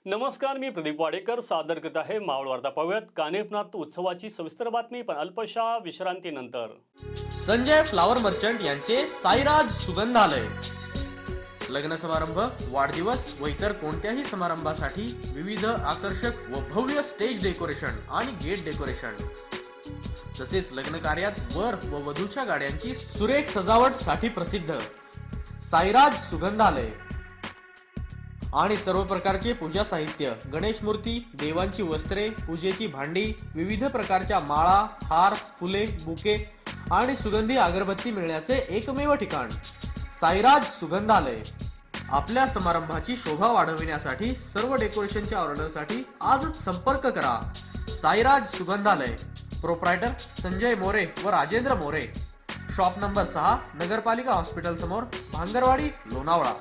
नमस्कार, मी प्रदीप वाडेकर सादर करत आहे मावळ वार्ता. पाहूयात कानेपनाथ उत्सवाची सविस्तर बातमी, पण अल्पशा विश्रांतीनंतर. संजय फ्लावर मर्चंट यांचे साईराज सुगंधालय. लग्न समारंभ, वाढदिवस व इतर कोणत्याही समारंभासाठी विविध आकर्षक व भव्य स्टेज डेकोरेशन आणि गेट डेकोरेशन, तसेच लग्न कार्यात वर व वधूच्या गाड्यांची सुरेख सजावट साठी प्रसिद्ध साईराज सुगंधालय आणि सर्व प्रकारचे पूजा साहित्य, गणेश मूर्ती, देवांची वस्त्रे, पूजेची भांडी, विविध प्रकारच्या माळा, हार, फुले, बुके आणि सुगंधी अगरबत्ती मिळण्याचे एकमेव ठिकाण साईराज सुगंधालय. आपल्या समारंभाची शोभा वाढविण्यासाठी सर्व डेकोरेशनच्या ऑर्डरसाठी आजच संपर्क करा. साईराज सुगंधालय. प्रोप्रायटर संजय मोरे व राजेंद्र मोरे. शॉप नंबर 6, नगरपालिका हॉस्पिटल समोर, भांगरवाडी, लोणावळा.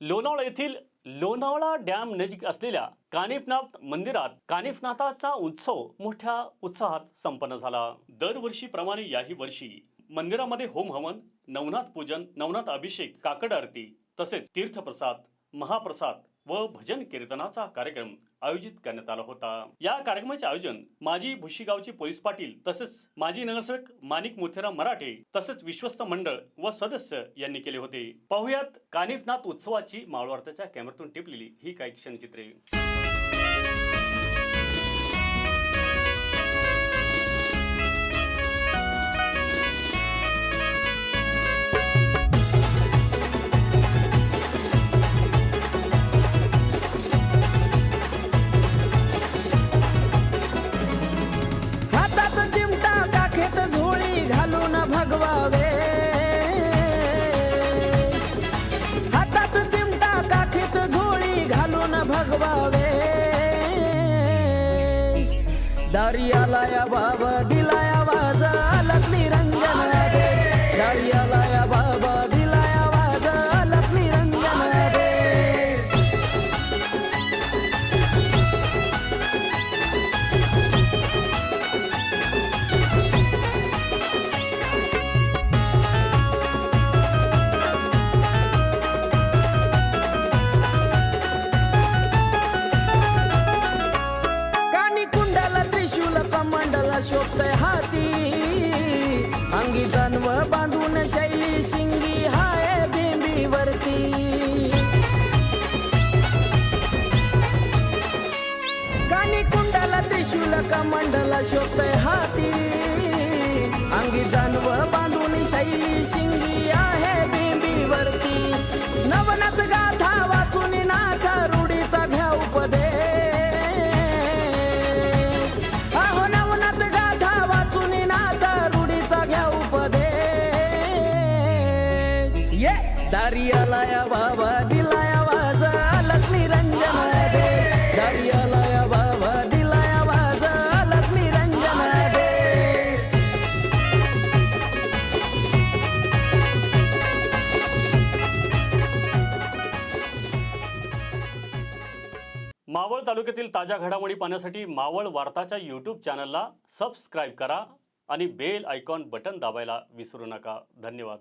लोणावळा येथील लोणावळा डॅम नजीक असलेल्या कानिफनाथ मंदिरात कानिफनाथाचा उत्सव मोठ्या उत्साहात संपन्न झाला. दरवर्षीप्रमाणे याही वर्षी मंदिरामध्ये होम हवन, नवनाथ पूजन, नवनाथ अभिषेक, काकड आरती तसेच तीर्थप्रसाद, महाप्रसाद व भजन कीर्तनाचा कार्यक्रम आयोजित करण्यात आला होता. या कार्यक्रमाचे आयोजन माजी भुशीगावचे पोलीस पाटील तसेच माजी नगरसेवक माणिक मोथेराम मराठे तसेच विश्वस्त मंडळ व सदस्य यांनी केले होते. पाहुयात कानिफनाथ उत्सवाची मावळ वार्ताच्या कॅमेऱ्यातून टिपलेली ही काही क्षणचित्रे. भगवावे हातात चिमटा काखेत झोळी घालून भगवावे. दारियाला या बाबा दिलाया वाज लक्ष्मी रंजन दे. दारियाला या बाबा दिलाया वाज लक्ष्मी रंजन दे. अंगी जानव बांधून शैली शिंगी हाय बेंबीवरती. कानी कुंडाला त्रिशूल कमंडला शोभतय हाती. अंगी जानव बांधून शैली शिंगी आहे बेंबीवरती. नवनाथ गाथा वाचून नाथ रूढीचा घ्या उपदेश. दारियाला या बाबा दिलाया वाज लक्ष्मी रंजन दे. दारियाला या बाबा दिलाया वाज लक्ष्मी रंजन दे. मावळ तालुक्यातील ताज्या घडामोडी पाहण्यासाठी मावळ वार्ताच्या यूट्यूब चॅनलला सबस्क्राईब करा आणि बेल आयकॉन बटन दाबायला विसरू नका. धन्यवाद.